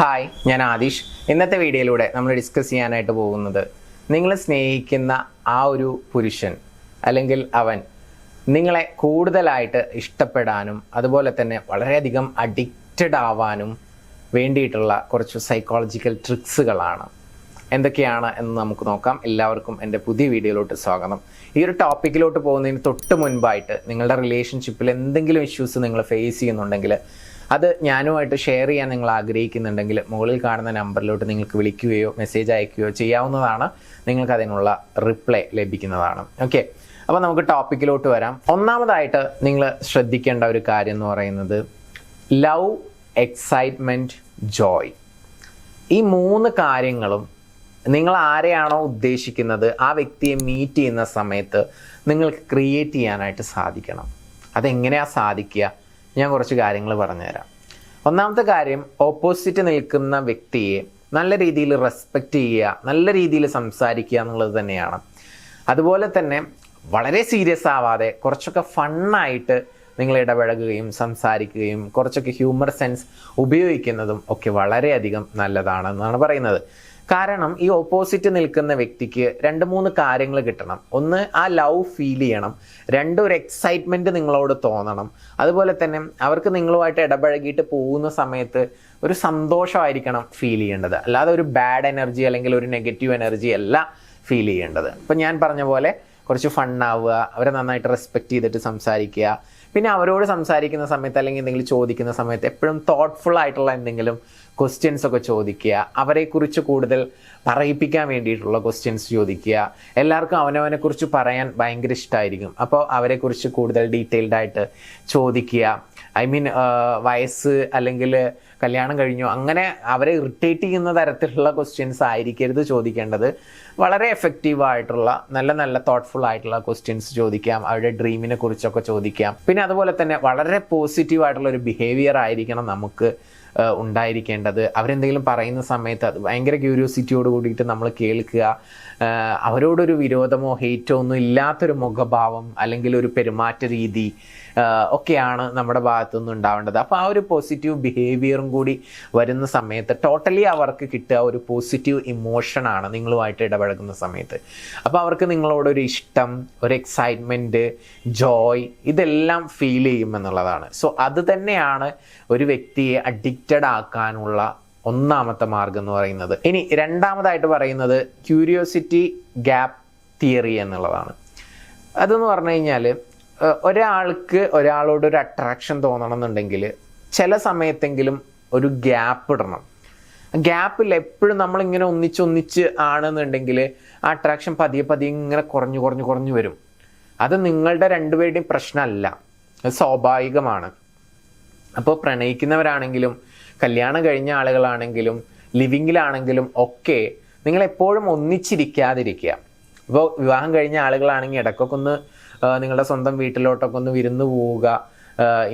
Hi, ഞാൻ ആദിഷ്. ഇന്നത്തെ വീഡിയോയിലൂടെ നമ്മൾ ഡിസ്കസ് ചെയ്യാനായിട്ട് പോകുന്നത് നിങ്ങൾ സ്നേഹിക്കുന്ന ആ ഒരു പുരുഷൻ അല്ലെങ്കിൽ അവൻ നിങ്ങളെ കൂടുതലായിട്ട് ഇഷ്ടപ്പെടാനും അതുപോലെ തന്നെ വളരെയധികം അഡിക്റ്റഡ് ആവാനും വേണ്ടിയിട്ടുള്ള കുറച്ച് സൈക്കോളജിക്കൽ ട്രിക്സുകളാണ്. എന്തൊക്കെയാണ് എന്ന് നമുക്ക് നോക്കാം. എല്ലാവർക്കും എൻ്റെ പുതിയ വീഡിയോയിലോട്ട് സ്വാഗതം. ഈ ഒരു ടോപ്പിക്കിലോട്ട് പോകുന്നതിന് തൊട്ട് മുൻപായിട്ട് നിങ്ങളുടെ റിലേഷൻഷിപ്പിൽ എന്തെങ്കിലും ഇഷ്യൂസ് നിങ്ങൾ ഫേസ് ചെയ്യുന്നുണ്ടെങ്കിൽ അത് ഞാനുമായിട്ട് ഷെയർ ചെയ്യാൻ നിങ്ങൾ ആഗ്രഹിക്കുന്നുണ്ടെങ്കിൽ മുകളിൽ കാണുന്ന നമ്പറിലോട്ട് നിങ്ങൾക്ക് വിളിക്കുകയോ മെസ്സേജ് അയക്കുകയോ ചെയ്യാവുന്നതാണ്. നിങ്ങൾക്ക് അതിനുള്ള റിപ്ലൈ ലഭിക്കുന്നതാണ്. ഓക്കെ, അപ്പോൾ നമുക്ക് ടോപ്പിക്കിലോട്ട് വരാം. ഒന്നാമതായിട്ട് നിങ്ങൾ ശ്രദ്ധിക്കേണ്ട ഒരു കാര്യം എന്ന് പറയുന്നത് ലവ്, എക്സൈറ്റ്മെൻറ്റ്, ജോയ്. ഈ മൂന്ന് കാര്യങ്ങളും നിങ്ങൾ ആരെയാണോ ഉദ്ദേശിക്കുന്നത് ആ വ്യക്തിയെ മീറ്റ് ചെയ്യുന്ന സമയത്ത് നിങ്ങൾക്ക് ക്രിയേറ്റ് ചെയ്യാനായിട്ട് സാധിക്കണം. അതെങ്ങനെയാണ് സാധിക്കുക? ഞാൻ കുറച്ച് കാര്യങ്ങൾ പറഞ്ഞുതരാം. ഒന്നാമത്തെ കാര്യം, ഓപ്പോസിറ്റ് നിൽക്കുന്ന വ്യക്തിയെ നല്ല രീതിയിൽ റെസ്പെക്റ്റ് ചെയ്യുക, നല്ല രീതിയിൽ സംസാരിക്കുക എന്നുള്ളത് തന്നെയാണ്. അതുപോലെ തന്നെ വളരെ സീരിയസ് ആവാതെ കുറച്ചൊക്കെ ഫണ്ണായിട്ട് നിങ്ങൾ ഇടപഴകുകയും സംസാരിക്കുകയും കുറച്ചൊക്കെ ഹ്യൂമർ സെൻസ് ഉപയോഗിക്കുന്നതും ഒക്കെ വളരെയധികം നല്ലതാണെന്നാണ് പറയുന്നത്. കാരണം ഈ ഓപ്പോസിറ്റ് നിൽക്കുന്ന വ്യക്തിക്ക് 2-3 കാര്യങ്ങൾ കിട്ടണം. ഒന്ന്, ആ ലവ് ഫീൽ ചെയ്യണം. 2, ഒരു എക്സൈറ്റ്മെൻറ്റ് നിങ്ങളോട് തോന്നണം. അതുപോലെ തന്നെ അവർക്ക് നിങ്ങളുമായിട്ട് ഇടപഴകിയിട്ട് പോകുന്ന സമയത്ത് ഒരു സന്തോഷമായിരിക്കണം ഫീൽ ചെയ്യേണ്ടത്. അല്ലാതെ ഒരു ബാഡ് എനർജി അല്ലെങ്കിൽ ഒരു നെഗറ്റീവ് എനർജി അല്ല ഫീൽ ചെയ്യേണ്ടത്. ഇപ്പം ഞാൻ പറഞ്ഞ പോലെ കുറച്ച് ഫണ്ണാവുക, അവരെ നന്നായിട്ട് റെസ്പെക്റ്റ് ചെയ്തിട്ട് സംസാരിക്കുക. പിന്നെ അവരോട് സംസാരിക്കുന്ന സമയത്ത് അല്ലെങ്കിൽ എന്തെങ്കിലും ചോദിക്കുന്ന സമയത്ത് എപ്പോഴും തോട്ട്ഫുൾ ആയിട്ടുള്ള എന്തെങ്കിലും ക്വസ്റ്റ്യൻസ് ഒക്കെ ചോദിക്കുക. അവരെക്കുറിച്ച് കൂടുതൽ പറയിപ്പിക്കാൻ വേണ്ടിയിട്ടുള്ള ക്വസ്റ്റ്യൻസ് ചോദിക്കുക. എല്ലാവർക്കും അവനവനെക്കുറിച്ച് പറയാൻ ഭയങ്കര ഇഷ്ടമായിരിക്കും. അപ്പോൾ അവരെക്കുറിച്ച് കൂടുതൽ ഡീറ്റെയിൽഡ് ആയിട്ട് ചോദിക്കുക. ഐ മീൻ വയസ്സ് അല്ലെങ്കിൽ കല്യാണം കഴിഞ്ഞു അങ്ങനെ അവരെ ഇറിറ്റേറ്റ് ചെയ്യുന്ന തരത്തിലുള്ള ക്വസ്റ്റ്യൻസ് ആയിരിക്കരുത് ചോദിക്കേണ്ടത്. വളരെ എഫക്റ്റീവായിട്ടുള്ള നല്ല നല്ല തോട്ട്ഫുൾ ആയിട്ടുള്ള ക്വസ്റ്റ്യൻസ് ചോദിക്കാം. അവരുടെ ഡ്രീമിനെ കുറിച്ചൊക്കെ ചോദിക്കാം. പിന്നെ അതുപോലെ തന്നെ വളരെ പോസിറ്റീവായിട്ടുള്ള ഒരു ബിഹേവിയർ ആയിരിക്കണം നമുക്ക് ഉണ്ടായിരിക്കേണ്ടത്. അവരെന്തെങ്കിലും പറയുന്ന സമയത്ത് അത് ഭയങ്കര ക്യൂരിയോസിറ്റിയോട് കൂടിയിട്ട് നമ്മൾ കേൾക്കുക. അവരോടൊരു വിരോധമോ ഹെയ്റ്റോ ഒന്നും ഇല്ലാത്തൊരു മുഖഭാവം അല്ലെങ്കിൽ ഒരു പെരുമാറ്റ രീതി ഒക്കെയാണ് നമ്മുടെ ഭാഗത്തുനിന്ന് ഉണ്ടാവേണ്ടത്. അപ്പോൾ ആ ഒരു പോസിറ്റീവ് ബിഹേവിയറും കൂടി വരുന്ന സമയത്ത് ടോട്ടലി അവർക്ക് കിട്ടുക ഒരു പോസിറ്റീവ് ഇമോഷനാണ് നിങ്ങളുമായിട്ട് ഇടപഴകുന്ന സമയത്ത്. അപ്പോൾ അവർക്ക് നിങ്ങളോടൊരു ഇഷ്ടം, ഒരു എക്സൈറ്റ്മെൻറ്റ്, ജോയ് ഇതെല്ലാം ഫീൽ ചെയ്യും എന്നുള്ളതാണ്. സോ അത് തന്നെയാണ് ഒരു വ്യക്തിയെ അഡിക്റ്റഡ് ആക്കാനുള്ള ഒന്നാമത്തെ മാർഗം എന്ന് പറയുന്നത്. ഇനി രണ്ടാമതായിട്ട് പറയുന്നത് ക്യൂരിയോസിറ്റി ഗ്യാപ്പ് തിയറി എന്നുള്ളതാണ്. അതെന്ന് പറഞ്ഞു കഴിഞ്ഞാൽ ഒരാൾക്ക് ഒരാളോടൊരു അട്രാക്ഷൻ തോന്നണം എന്നുണ്ടെങ്കിൽ ചില സമയത്തെങ്കിലും ഒരു ഗ്യാപ്പ് ഇടണം. ഗ്യാപ്പിൽ എപ്പോഴും നമ്മളിങ്ങനെ ഒന്നിച്ച് ആണെന്നുണ്ടെങ്കിൽ ആ അട്രാക്ഷൻ പതിയെ ഇങ്ങനെ കുറഞ്ഞു വരും. അത് നിങ്ങളുടെ രണ്ടുപേരുടെയും പ്രശ്നമല്ല, അത് സ്വാഭാവികമാണ്. അപ്പോൾ പ്രണയിക്കുന്നവരാണെങ്കിലും കല്യാണം കഴിഞ്ഞ ആളുകളാണെങ്കിലും ലിവിങ്ങിലാണെങ്കിലും ഒക്കെ നിങ്ങൾ എപ്പോഴും ഒന്നിച്ചിരിക്കാതിരിക്കുക. ഇപ്പോൾ വിവാഹം കഴിഞ്ഞ ആളുകളാണെങ്കിൽ ഇടയ്ക്കൊക്കെ ഒന്ന് നിങ്ങളുടെ സ്വന്തം വീട്ടിലോട്ടൊക്കെ ഒന്ന് വിരുന്ന് പോവുക.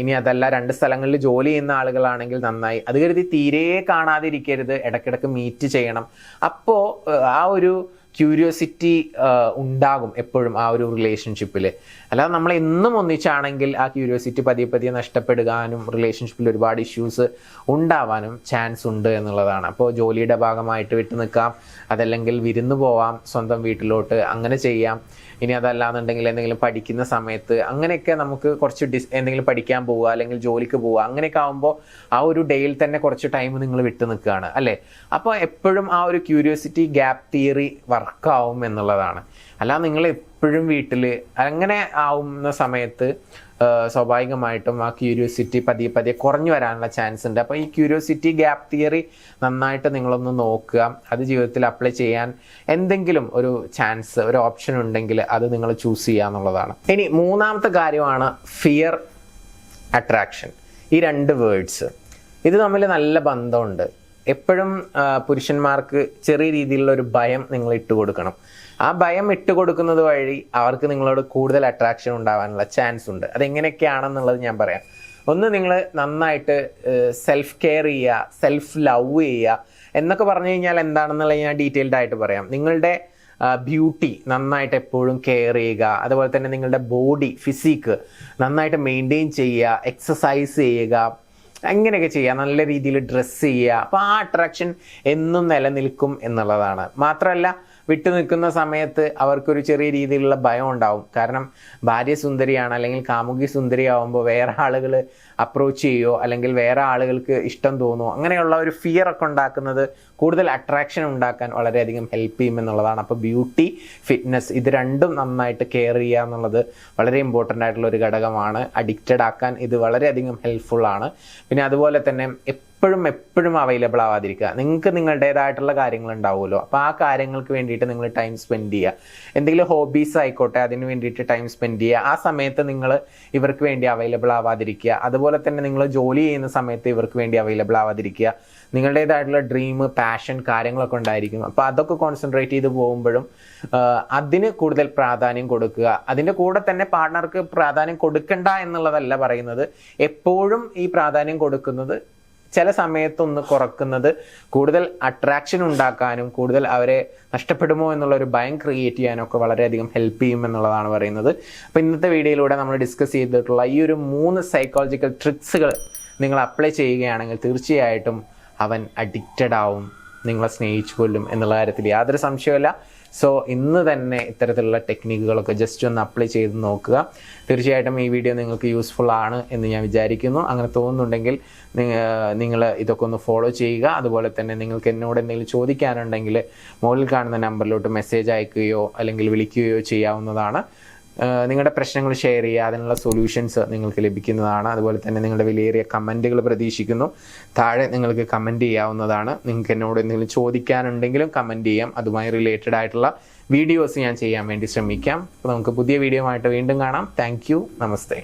ഇനി അതല്ല 2 സ്ഥലങ്ങളിൽ ജോലി ചെയ്യുന്ന ആളുകളാണെങ്കിൽ നന്നായി. അത് കരുതി തീരെ കാണാതിരിക്കരുത്, ഇടയ്ക്കിടയ്ക്ക് മീറ്റ് ചെയ്യണം. അപ്പോൾ ആ ഒരു ക്യൂരിയോസിറ്റി ഉണ്ടാകും എപ്പോഴും ആ ഒരു റിലേഷൻഷിപ്പിൽ. അല്ലാതെ നമ്മൾ എന്നും ഒന്നിച്ചാണെങ്കിൽ ആ ക്യൂരിയോസിറ്റി പതിയെ നഷ്ടപ്പെടുവാനും റിലേഷൻഷിപ്പിൽ ഒരുപാട് ഇഷ്യൂസ് ഉണ്ടാവാനും ചാൻസ് ഉണ്ട് എന്നുള്ളതാണ്. അപ്പോൾ ജോലിയുടെ ഭാഗമായിട്ട് വിട്ടു നിൽക്കാം, അതല്ലെങ്കിൽ വിരുന്ന് പോവാം സ്വന്തം വീട്ടിലോട്ട്, അങ്ങനെ ചെയ്യാം. ഇനി അതല്ലാന്നുണ്ടെങ്കിൽ എന്തെങ്കിലും പഠിക്കുന്ന സമയത്ത് അങ്ങനെയൊക്കെ നമുക്ക് കുറച്ച് എന്തെങ്കിലും പഠിക്കാൻ പോവുക അല്ലെങ്കിൽ ജോലിക്ക് പോവുക, അങ്ങനെയൊക്കെ ആകുമ്പോൾ ആ ഒരു ഡേയിൽ തന്നെ കുറച്ച് ടൈം നിങ്ങൾ വിട്ടു നിൽക്കുകയാണ് അല്ലേ. അപ്പോൾ എപ്പോഴും ആ ഒരു ക്യൂരിയോസിറ്റി ഗ്യാപ്പ് തിയറി വർക്കാവും എന്നുള്ളതാണ്. അല്ലാതെ നിങ്ങൾ എപ്പോഴും വീട്ടിൽ അങ്ങനെ ആവുന്ന സമയത്ത് സ്വാഭാവികമായിട്ടും ആ ക്യൂരിയോസിറ്റി പതിയെ കുറഞ്ഞു വരാനുള്ള ചാൻസ് ഉണ്ട്. അപ്പോൾ ഈ ക്യൂരിയോസിറ്റി ഗ്യാപ്പ് തിയറി നന്നായിട്ട് നിങ്ങളൊന്ന് നോക്കുക. അത് ജീവിതത്തിൽ അപ്ലൈ ചെയ്യാൻ എന്തെങ്കിലും ഒരു ചാൻസ്, ഒരു ഓപ്ഷൻ ഉണ്ടെങ്കിൽ അത് നിങ്ങൾ ചൂസ് ചെയ്യുക എന്നുള്ളതാണ്. ഇനി മൂന്നാമത്തെ കാര്യമാണ് ഫിയർ, അട്രാക്ഷൻ. ഈ 2 വേർഡ്സ് ഇത് തമ്മിൽ നല്ല ബന്ധമുണ്ട്. എപ്പോഴും പുരുഷന്മാർക്ക് ചെറിയ രീതിയിലുള്ള ഒരു ഭയം നിങ്ങൾ ഇട്ട് കൊടുക്കണം. ആ ഭയം ഇട്ട് കൊടുക്കുന്നത് വഴി അവർക്ക് നിങ്ങളോട് കൂടുതൽ അട്രാക്ഷൻ ഉണ്ടാവാനുള്ള ചാൻസ് ഉണ്ട്. അതെങ്ങനെയൊക്കെയാണെന്നുള്ളത് ഞാൻ പറയാം. ഒന്ന്, നിങ്ങൾ നന്നായിട്ട് സെൽഫ് കെയർ ചെയ്യുക, സെൽഫ് ലവ് ചെയ്യുക. എന്നൊക്കെ പറഞ്ഞു കഴിഞ്ഞാൽ എന്താണെന്നുള്ളത് ഞാൻ ഡീറ്റെയിൽഡ് ആയിട്ട് പറയാം. നിങ്ങളുടെ ബ്യൂട്ടി നന്നായിട്ട് എപ്പോഴും കെയർ ചെയ്യുക. അതുപോലെ തന്നെ നിങ്ങളുടെ ബോഡി ഫിസിക്ക് നന്നായിട്ട് മെയിൻറ്റെയിൻ ചെയ്യുക, എക്സസൈസ് ചെയ്യുക. അങ്ങനെയൊക്കെ ചെയ്യുക, നല്ല രീതിയിൽ ഡ്രസ്സ് ചെയ്യുക. അപ്പോൾ ആ അട്രാക്ഷൻ എന്നും നിലനിൽക്കും എന്നുള്ളതാണ്. മാത്രമല്ല വിട്ടു നിൽക്കുന്ന സമയത്ത് അവർക്കൊരു ചെറിയ രീതിയിലുള്ള ഭയം ഉണ്ടാവും. കാരണം ഭാര്യ സുന്ദരിയാണ് അല്ലെങ്കിൽ കാമുകി സുന്ദരിയാവുമ്പോൾ വേറെ ആളുകൾ അപ്രോച്ച് ചെയ്യുമോ അല്ലെങ്കിൽ വേറെ ആളുകൾക്ക് ഇഷ്ടം തോന്നുമോ, അങ്ങനെയുള്ള ഒരു ഫിയർ ഒക്കെ ഉണ്ടാക്കുന്നത് കൂടുതൽ അട്രാക്ഷൻ ഉണ്ടാക്കാൻ വളരെയധികം ഹെൽപ്പ് ചെയ്യും എന്നുള്ളതാണ്. അപ്പോൾ ബ്യൂട്ടി, ഫിറ്റ്നസ് ഇത് രണ്ടും നന്നായിട്ട് കെയർ ചെയ്യുക എന്നുള്ളത് വളരെ ഇമ്പോർട്ടൻ്റ് ആയിട്ടുള്ള ഒരു ഘടകമാണ്. അഡിക്റ്റഡ് ആക്കാൻ ഇത് വളരെയധികം ഹെൽപ്ഫുള്ളാണ്. പിന്നെ അതുപോലെ തന്നെ എപ്പോഴും അവൈലബിൾ ആവാതിരിക്കുക. നിങ്ങൾക്ക് നിങ്ങളുടേതായിട്ടുള്ള കാര്യങ്ങൾ ഉണ്ടാവുമല്ലോ, അപ്പോൾ ആ കാര്യങ്ങൾക്ക് വേണ്ടിയിട്ട് നിങ്ങൾ ടൈം സ്പെൻഡ് ചെയ്യുക. എന്തെങ്കിലും ഹോബീസ് ആയിക്കോട്ടെ, അതിന് വേണ്ടിയിട്ട് ടൈം സ്പെൻഡ് ചെയ്യുക. ആ സമയത്ത് നിങ്ങൾ ഇവർക്ക് വേണ്ടി അവൈലബിൾ ആവാതിരിക്കുക. അതുപോലെ തന്നെ നിങ്ങൾ ജോലി ചെയ്യുന്ന സമയത്ത് ഇവർക്ക് വേണ്ടി അവൈലബിൾ ആവാതിരിക്കുക. നിങ്ങളുടേതായിട്ടുള്ള ഡ്രീം, പാഷൻ കാര്യങ്ങളൊക്കെ ഉണ്ടായിരിക്കും. അപ്പോൾ അതൊക്കെ കോൺസെൻട്രേറ്റ് ചെയ്ത് പോകുമ്പോഴും അതിന് കൂടുതൽ പ്രാധാന്യം കൊടുക്കുക. അതിൻ്റെ കൂടെ തന്നെ പാർട്ട്ണർക്ക് പ്രാധാന്യം കൊടുക്കണ്ട എന്നുള്ളതല്ല പറയുന്നത്. എപ്പോഴും ഈ പ്രാധാന്യം കൊടുക്കുന്നത് ചില സമയത്തൊന്ന് കുറക്കുന്നത് കൂടുതൽ അട്രാക്ഷൻ ഉണ്ടാക്കാനും കൂടുതൽ അവരെ നഷ്ടപ്പെടുമോ എന്നുള്ളൊരു ഭയം ക്രിയേറ്റ് ചെയ്യാനൊക്കെ വളരെയധികം ഹെൽപ്പ് ചെയ്യും എന്നുള്ളതാണ് പറയുന്നത്. അപ്പോൾ ഇന്നത്തെ വീഡിയോയിലൂടെ നമ്മൾ ഡിസ്കസ് ചെയ്തിട്ടുള്ള ഈ ഒരു 3 സൈക്കോളജിക്കൽ ട്രിക്സുകൾ നിങ്ങൾ അപ്ലൈ ചെയ്യുകയാണെങ്കിൽ തീർച്ചയായിട്ടും അവൻ അഡിക്റ്റഡ് ആവും, നിങ്ങളെ സ്നേഹിച്ചു കൊല്ലും എന്നുള്ള കാര്യത്തിൽ യാതൊരു സംശയമില്ല. സോ ഇന്ന് തന്നെ ഇത്തരത്തിലുള്ള ടെക്നിക്കുകളൊക്കെ ജസ്റ്റ് ഒന്ന് അപ്ലൈ ചെയ്ത് നോക്കുക. തീർച്ചയായിട്ടും ഈ വീഡിയോ നിങ്ങൾക്ക് യൂസ്ഫുൾ ആണ് എന്ന് ഞാൻ വിചാരിക്കുന്നു. അങ്ങനെ തോന്നുന്നുണ്ടെങ്കിൽ നിങ്ങൾ ഇതൊക്കെ ഒന്ന് ഫോളോ ചെയ്യുക. അതുപോലെ തന്നെ നിങ്ങൾക്ക് എന്നോട് എന്തെങ്കിലും ചോദിക്കാനുണ്ടെങ്കിൽ മുകളിൽ കാണുന്ന നമ്പറിലോട്ട് മെസ്സേജ് അയക്കുകയോ അല്ലെങ്കിൽ വിളിക്കുകയോ ചെയ്യാവുന്നതാണ്. നിങ്ങളുടെ പ്രശ്നങ്ങൾ ഷെയർ ചെയ്യുക, അതിനുള്ള സൊല്യൂഷൻസ് നിങ്ങൾക്ക് ലഭിക്കുന്നതാണ്. അതുപോലെ തന്നെ നിങ്ങളുടെ വിലയേറിയ കമൻറ്റുകൾ പ്രതീക്ഷിക്കുന്നു. താഴെ നിങ്ങൾക്ക് കമൻറ്റ് ചെയ്യാവുന്നതാണ്. നിങ്ങൾക്ക് എന്നോട് എന്തെങ്കിലും ചോദിക്കാനുണ്ടെങ്കിലും കമൻറ്റ് ചെയ്യാം. അതുമായി റിലേറ്റഡ് ആയിട്ടുള്ള വീഡിയോസ് ഞാൻ ചെയ്യാൻ വേണ്ടി ശ്രമിക്കാം. അപ്പോൾ നമുക്ക് പുതിയ വീഡിയോ ആയിട്ട് വീണ്ടും കാണാം. Thank you. നമസ്തേ.